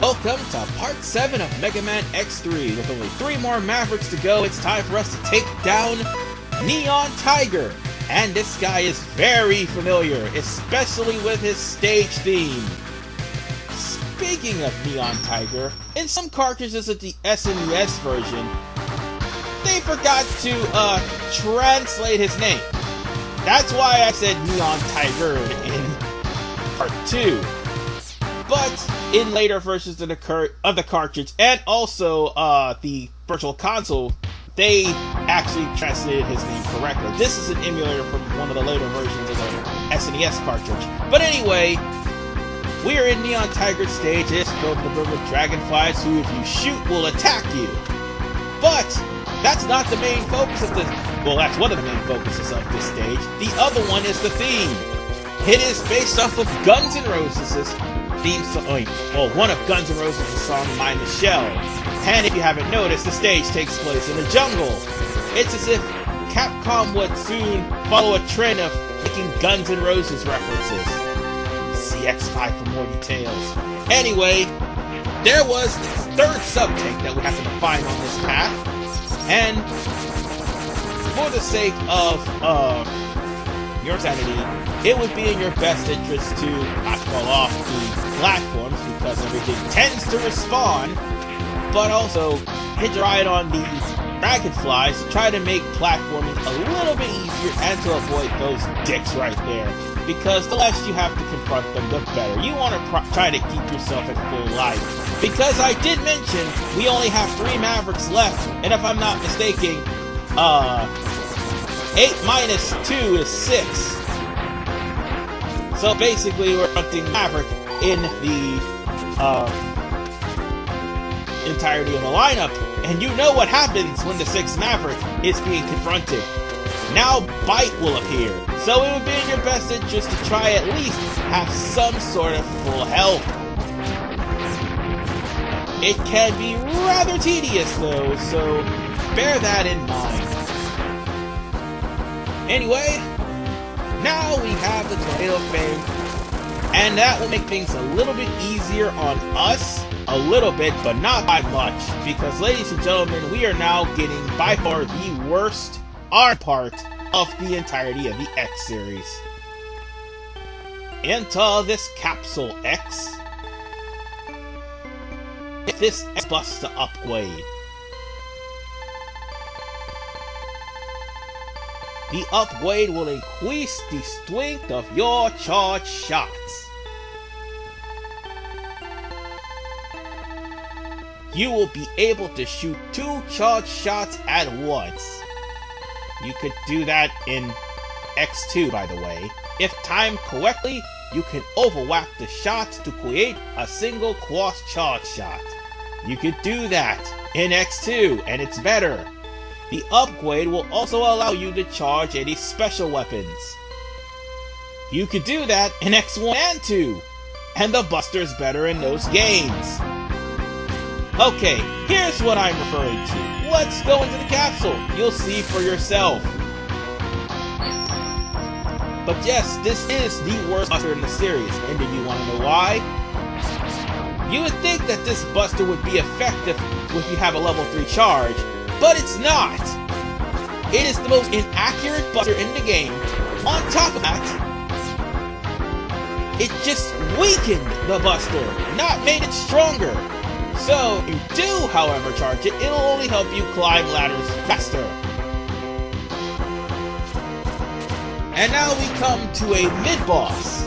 Welcome to Part 7 of Mega Man X3. With only 3 more Mavericks to go, it's time for us to take down Neon Tiger. And this guy is very familiar, especially with his stage theme. Speaking of Neon Tiger, in some cartridges of the SNES version, they forgot to translate his name. That's why I said Neon Tiger in Part 2. But in later versions of the cartridge, and also the Virtual Console, they actually translated his name correctly. This is an emulator from one of the later versions of the SNES cartridge. But anyway, we are in Neon Tiger's stage. It's filled with dragonflies who, if you shoot, will attack you. But that's not the main focus of this. Well, that's one of the main focuses of this stage. The other one is the theme. It is based off of Guns N' Roses' theme song. Well, one of Guns N' Roses' song, Mind the Shell. And if you haven't noticed, the stage takes place in the jungle. It's as if Capcom would soon follow a trend of making Guns N' Roses references. See X5 for more details. Anyway, there was this third sub-tank that we have to find on this path. And for the sake of your sanity, it would be in your best interest to not fall off the platforms because everything tends to respawn, but also hitch a ride on these dragonflies to try to make platforming a little bit easier and to avoid those dicks right there. Because the less you have to confront them, the better. You want to try to keep yourself at full life. Because I did mention we only have 3 Mavericks left, and if I'm not mistaken, 8 minus 2 is 6. So basically we're hunting Maverick in the entirety of the lineup. And you know what happens when the 6th Maverick is being confronted. Now Byte will appear. So it would be in your best interest to try at least have some sort of full health. It can be rather tedious though, so bear that in mind. Anyway, now we have the Tornado Fang, and that will make things a little bit easier on us. A little bit, but not by much, because ladies and gentlemen, we are now getting by far the worst part of the entirety of the X series. Enter this Capsule X. This X-Buster upgrade. The upgrade will increase the strength of your charge shots. You will be able to shoot 2 charge shots at once. You could do that in X2, by the way. If timed correctly, you can overlap the shots to create a single cross-charge shot. You could do that in X2, and it's better. The upgrade will also allow you to charge any special weapons. You could do that in X1 and 2, and the Buster is better in those games. Okay, here's what I'm referring to. Let's go into the capsule. You'll see for yourself. But yes, this is the worst Buster in the series, and do you want to know why? You would think that this Buster would be effective if you have a level 3 charge, but it's not! It is the most inaccurate Buster in the game. On top of that, it just weakened the Buster, not made it stronger. So, if you do, however, charge it, it'll only help you climb ladders faster. And now we come to a mid-boss,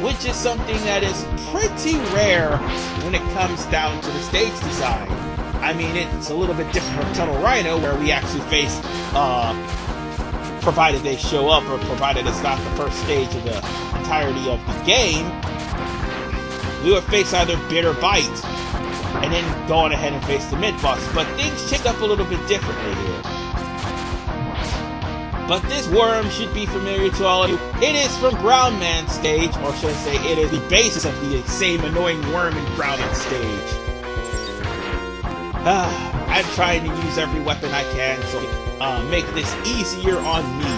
which is something that is pretty rare when it comes down to the stage design. I mean, it's a little bit different from Tunnel Rhino, where we actually face, provided they show up, or provided it's not the first stage of the entirety of the game, we would face either Bit or Byte, and then go on ahead and face the mid-boss. But things change up a little bit differently here. But this worm should be familiar to all of you. It is from Ground Man's stage, or should I say, it is the basis of the same annoying worm in Ground Man's stage. I'm trying to use every weapon I can to make this easier on me.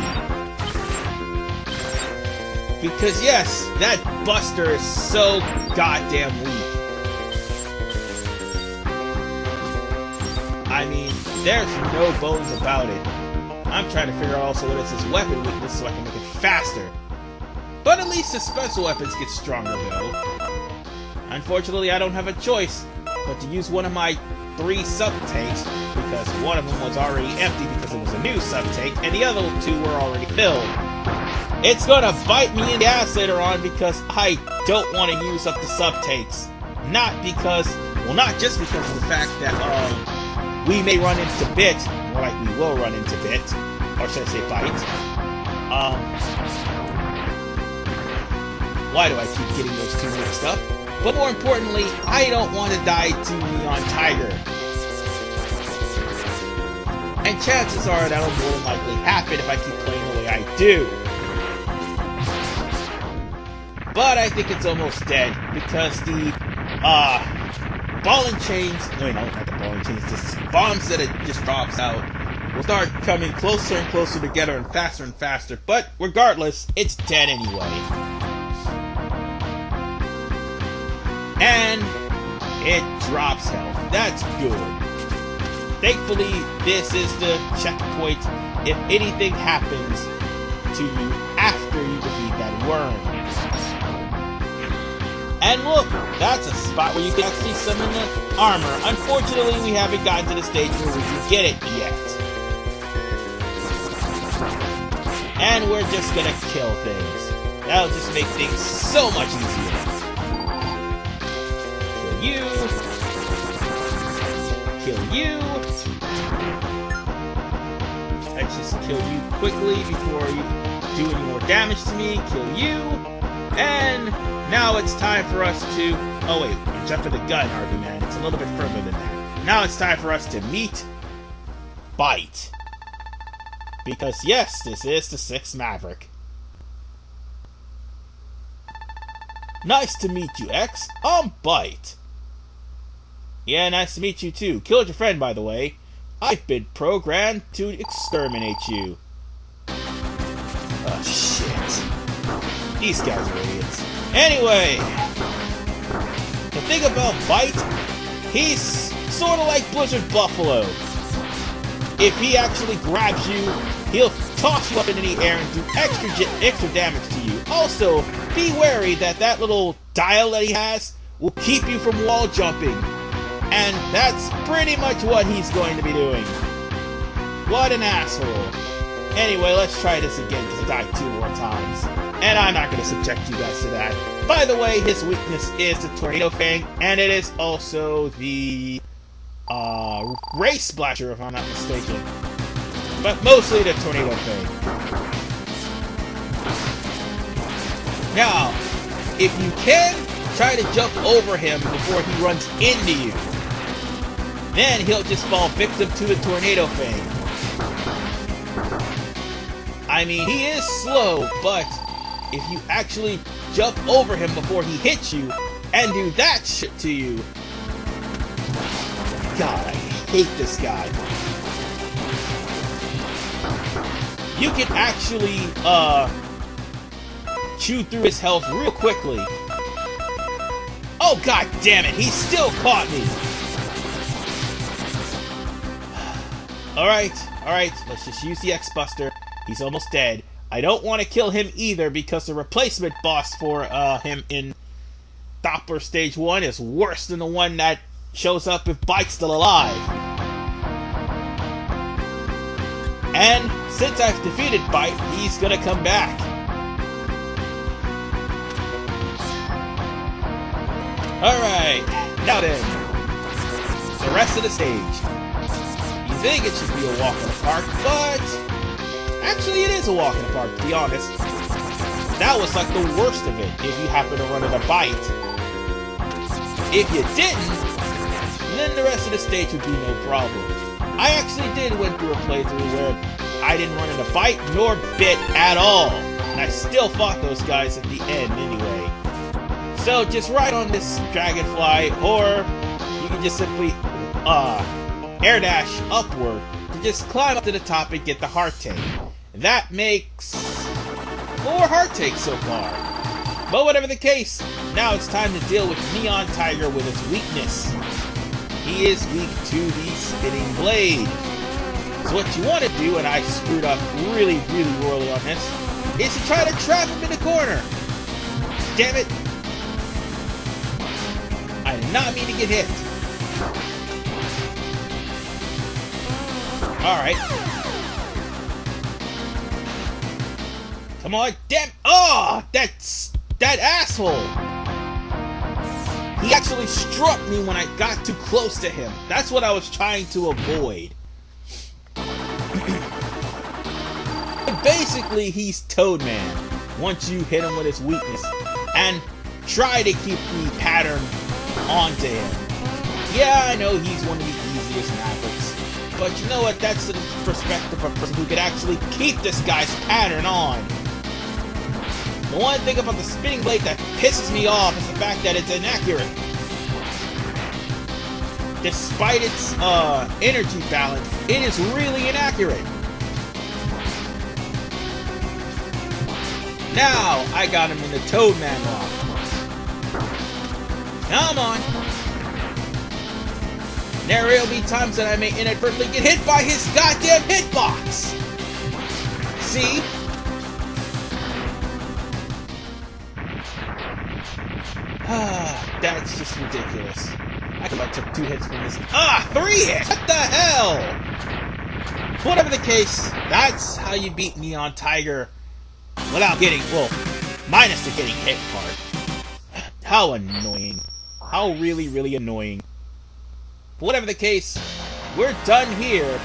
Because yes, that Buster is so goddamn weak. I mean, there's no bones about it. I'm trying to figure out also what is his weapon weakness so I can make it faster. But at least his special weapons get stronger though. Unfortunately, I don't have a choice but to use one of my 3 sub-tanks, because one of them was already empty because it was a new sub-tank, and the other 2 were already filled. It's gonna bite me in the ass later on because I don't want to use up the sub-tanks. Not just because of the fact that we may run into Bit, more like we will run into Bit, or should I say Byte. Why do I keep getting those 2 mixed up? But more importantly, I don't want to die to Neon Tiger. And chances are that'll more than likely happen if I keep playing the way I do. But I think it's almost dead, because the, ball and chains, no, not the ball and chains, the bombs that it just drops out will start coming closer and closer together and faster, but regardless, it's dead anyway. And it drops health. That's good. Thankfully, this is the checkpoint if anything happens to you after you defeat that worm. And look, that's a spot where you can actually summon the armor. Unfortunately, we haven't gotten to the stage where we can get it yet. And we're just gonna kill things. That'll just make things so much easier. You. Kill you. Let's just kill you quickly before you do any more damage to me. Kill you. And now it's time for us to... Oh wait, you jump for the gun, Harvey Man. It's a little bit further than that. Now it's time for us to meet Byte. Because yes, this is the 6th Maverick. Nice to meet you, X. I'm Byte. Yeah, nice to meet you too. Killed your friend, by the way. I've been programmed to exterminate you. Oh, shit. These guys are idiots. Anyway, the thing about Byte, he's sort of like Blizzard Buffalo. If he actually grabs you, he'll toss you up into the air and do extra damage to you. Also, be wary that that little dial that he has will keep you from wall jumping. And that's pretty much what he's going to be doing. What an asshole. Anyway, let's try this again because I died 2 more times. And I'm not going to subject you guys to that. By the way, his weakness is the Tornado Fang, and it is also the Ray Splasher, if I'm not mistaken. But mostly the Tornado Fang. Now, if you can, try to jump over him before he runs into you. Then he'll just fall victim to the Tornado Fang. I mean, he is slow, but if you actually jump over him before he hits you and do that shit to you... God, I hate this guy. You can actually, chew through his health real quickly. Oh, god damn it, he still caught me! Alright, let's just use the X-Buster. He's almost dead. I don't want to kill him either because the replacement boss for him in Doppler Stage 1 is worse than the one that shows up if Byte's still alive. And since I've defeated Byte, he's gonna come back. Alright, now then, the rest of the stage. You think it should be a walk in the park, but actually it is a walk in the park, to be honest. That was like the worst of it, if you happen to run into Byte. If you didn't, then the rest of the stage would be no problem. I actually did went through a playthrough where I didn't run into Byte nor Bit at all, and I still fought those guys at the end anyway. So just ride on this dragonfly, or you can just simply air dash upward to just climb up to the top and get the heart tank. That makes 4 heart tanks so far. But whatever the case, now it's time to deal with Neon Tiger with its weakness. he is weak to the spinning blade. So what you want to do, and I screwed up really royally on this, is to try to trap him in the corner. Damn it! I did not mean to get hit. Alright. Come on, damn! Oh! That asshole! He actually struck me when I got too close to him. That's what I was trying to avoid. Basically, he's Toadman once you hit him with his weakness and try to keep the pattern onto him. Yeah, I know he's one of the easiest Mavericks, but you know what? That's the perspective of a person who could actually keep this guy's pattern on. The one thing about the spinning blade that pisses me off is the fact that it's inaccurate. Despite its energy balance, it is really inaccurate. Now I got him in the Toadman lock. Come on. There will be times that I may inadvertently get hit by his goddamn hitbox. See? That's just ridiculous. I could have took 2 hits from this. 3 hits! What the hell? Whatever the case, that's how you beat Neon Tiger without getting, well, minus the getting hit part. How annoying. How really annoying. But whatever the case, we're done here,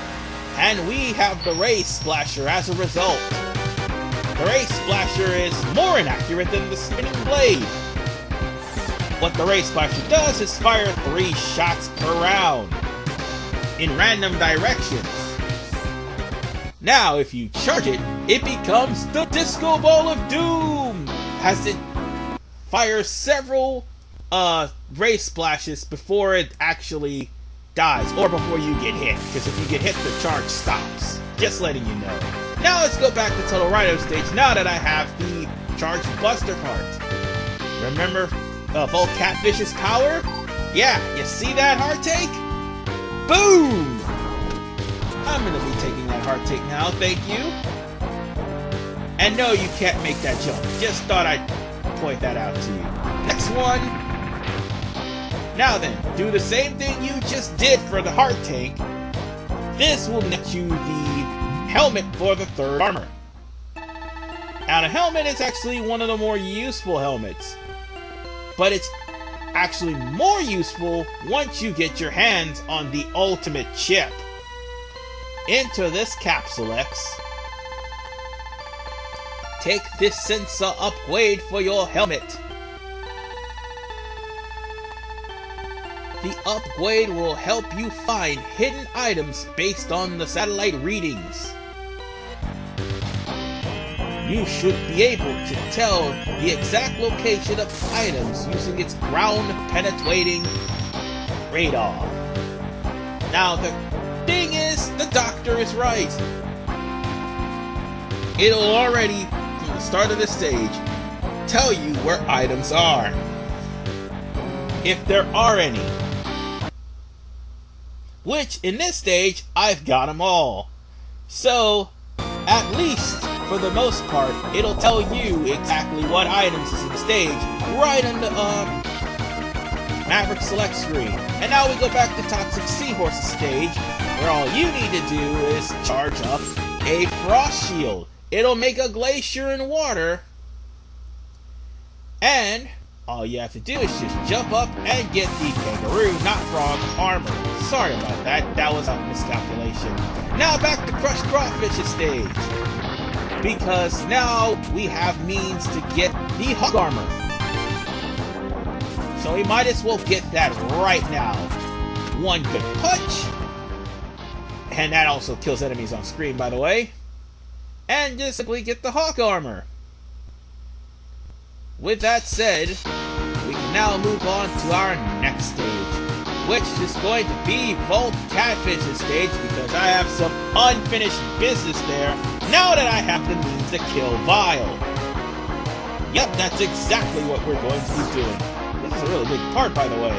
and we have the Ray Splasher as a result. The Ray Splasher is more inaccurate than the spinning blade. What the Ray Splasher does is fire 3 shots per round in random directions. Now, if you charge it, it becomes the Disco Ball of Doom, as it fires several Ray Splashes before it actually dies, or before you get hit, because if you get hit, the charge stops. Just letting you know. Now let's go back to Total Rhino stage, now that I have the Charge Buster part. Remember Volt Catfish's power? Yeah, you see that heart take? Boom! I'm gonna be taking that heart take now, thank you. And no, you can't make that jump. Just thought I'd point that out to you. Next one. Now then, do the same thing you just did for the heart tank. This will net you the helmet for the 3rd armor. Now the helmet is actually one of the more useful helmets. But it's actually more useful once you get your hands on the ultimate chip. Enter this Capsule X. Take this sensor upgrade for your helmet. The upgrade will help you find hidden items based on the satellite readings. You should be able to tell the exact location of items using its ground-penetrating radar. Now, the thing is, the doctor is right. It'll already, from the start of the stage, tell you where items are. If there are any. Which, in this stage, I've got them all. So, at least, for the most part, it'll tell you exactly what items is in the stage, right on the, Maverick Select screen. And now we go back to Toxic Seahorse's stage, where all you need to do is charge up a Frost Shield. It'll make a glacier in water, and all you have to do is just jump up and get the Kangaroo, not Frog, armor. Sorry about that, that was a miscalculation. Now back to Crushed Crawfish's stage, because now we have means to get the Hawk armor. So we might as well get that right now. One good punch, and that also kills enemies on screen, by the way. And just simply get the Hawk armor. With that said, we can now move on to our next stage, which is going to be Volt Catfish's stage, because I have some unfinished business there now that I have the means to kill Vile. Yep, that's exactly what we're going to be doing. This is a really big part, by the way.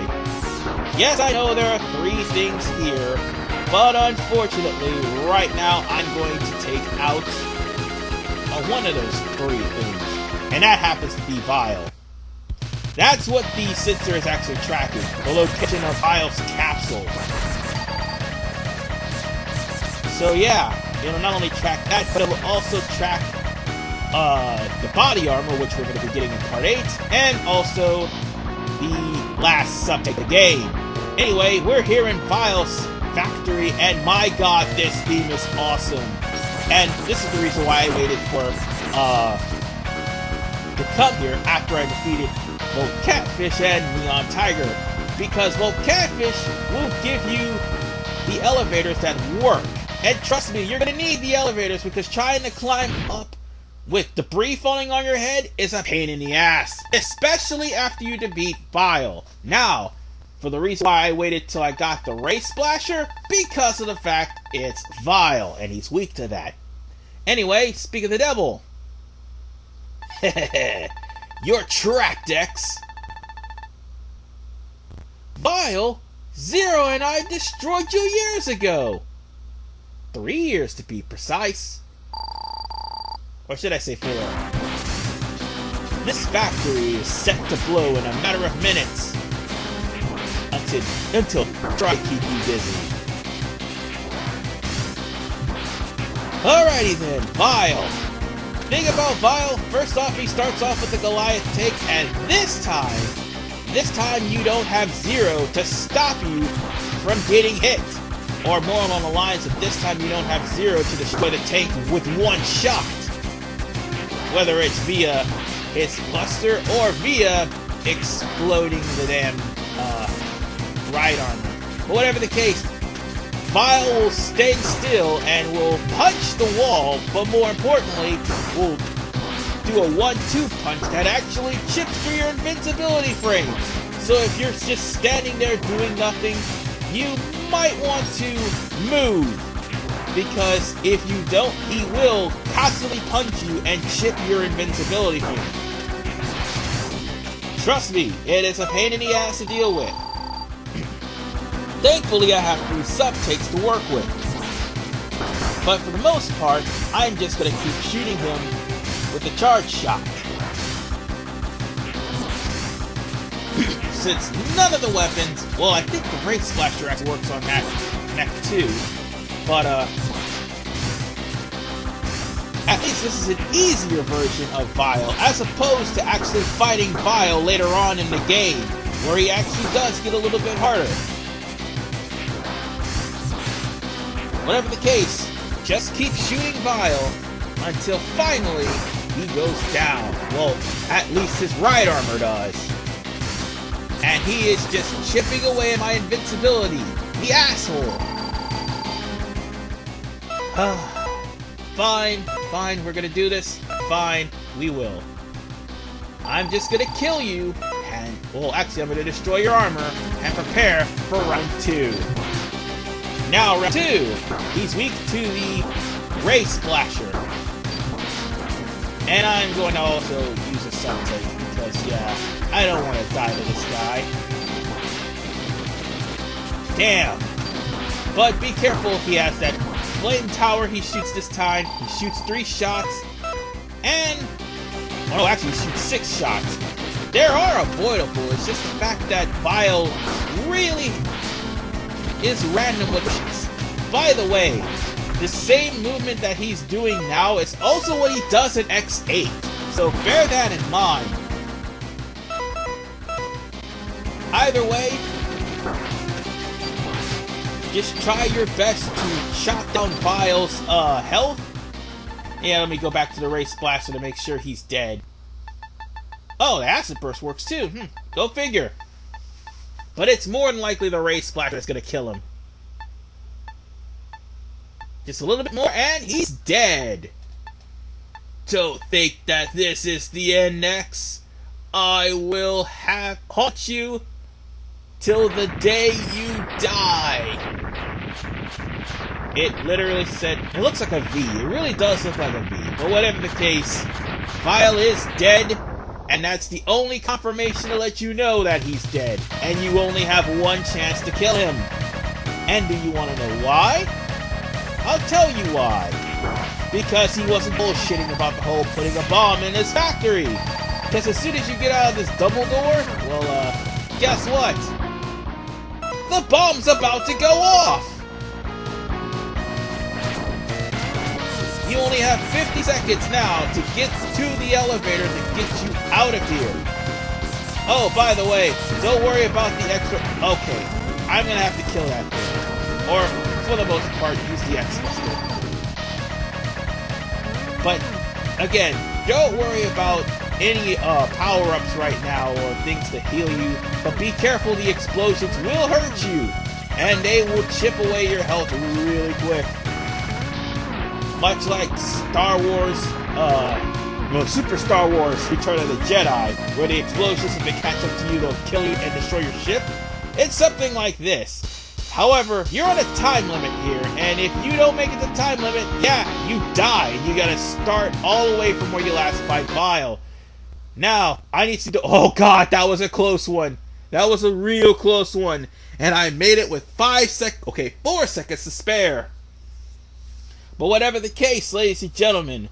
Yes, I know there are 3 things here, but unfortunately, right now, I'm going to take out one of those 3 things, and that happens to be Vile. That's what the sensor is actually tracking, the location of Vile's capsule. So yeah, it'll not only track that, but it will also track the body armor, which we're going to be getting in Part 8, and also the last subject of the game. Anyway, we're here in Vile's factory, and my god, this theme is awesome. And this is the reason why I waited for to come here after I defeated both Catfish and Neon Tiger, because both Catfish will give you the elevators that work. And trust me, you're going to need the elevators, because trying to climb up with debris falling on your head is a pain in the ass, especially after you defeat Vile. Now, for the reason why I waited till I got the Ray Splasher, because of the fact it's Vile, and he's weak to that. Anyway, speak of the devil. You're trapped, X. Vile, Zero and I destroyed you years ago. 3 years to be precise. Or should I say 4? This factory is set to blow in a matter of minutes. Until try to keep you busy. Alrighty then, Vile. Thing about Vile, first off, he starts off with the Goliath take, and this time you don't have Zero to stop you from getting hit. Or more along the lines of this time you don't have Zero to destroy the tank with one shot. Whether it's via his cluster or via exploding the damn ride armor. But whatever the case, Vile will stay still and will punch the wall, but more importantly, will do a 1-2 punch that actually chips through your invincibility frame. So if you're just standing there doing nothing, you might want to move, because if you don't, he will constantly punch you and chip your invincibility frame. Trust me, it is a pain in the ass to deal with. Thankfully, I have 3 sub-takes to work with. But for the most part, I'm just going to keep shooting him with the charge shot. Since none of the weapons, well, I think the Ray Splasher actually works on that mech too, but at least this is an easier version of Vile, as opposed to actually fighting Vile later on in the game, where he actually does get a little bit harder. Whatever the case, just keep shooting Vile until finally he goes down. Well, at least his ride armor does. And he is just chipping away at my invincibility. The asshole! Fine, we're gonna do this. Fine, we will. I'm just gonna kill you, and, well, actually, I'm gonna destroy your armor, and prepare for round 2. Now, round 2, he's weak to the Ray Splasher. And I'm going to also use a sub-take, because, yeah, I don't want to die to this guy. Damn. But be careful if he has that flame tower he shoots this time. He shoots 3 shots, and... oh, actually, he shoots 6 shots. They are avoidable, it's just the fact that Vile really is random with this. By the way, the same movement that he's doing now is also what he does in X8, so bear that in mind. Either way, just try your best to chop down Vile's health. Yeah, let me go back to the Ray Splasher to make sure he's dead. Oh, the Acid Burst works too. Go figure. But it's more than likely the Ray Splasher that's gonna kill him. Just a little bit more, and he's dead. Don't think that this is the end, X. I will haunt you till the day you die. It literally said, it looks like a V. It really does look like a V. But whatever the case, Vile is dead. And that's the only confirmation to let you know that he's dead. And you only have one chance to kill him. And do you want to know why? I'll tell you why. Because he wasn't bullshitting about the whole putting a bomb in his factory. Because as soon as you get out of this double door, well, guess what? The bomb's about to go off! You only have 50 seconds now to get to the elevator to get you out of here. Oh, by the way, don't worry about the extra... Okay, I'm gonna have to kill that thing. Or, for the most part, use the X-Pistol. But, again, don't worry about any power-ups right now or things to heal you. But be careful, the explosions will hurt you. And they will chip away your health really quick. Much like Star Wars, Super Star Wars Return of the Jedi, where the explosions, if they catch up to you, they'll kill you and destroy your ship. It's something like this. However, you're on a time limit here, and if you don't make it to the time limit, yeah, you die. You gotta start all the way from where you last fight Vile. Now, I need to do... Oh god, that was a close one. That was a real close one. And I made it with 4 seconds to spare. But whatever the case, ladies and gentlemen,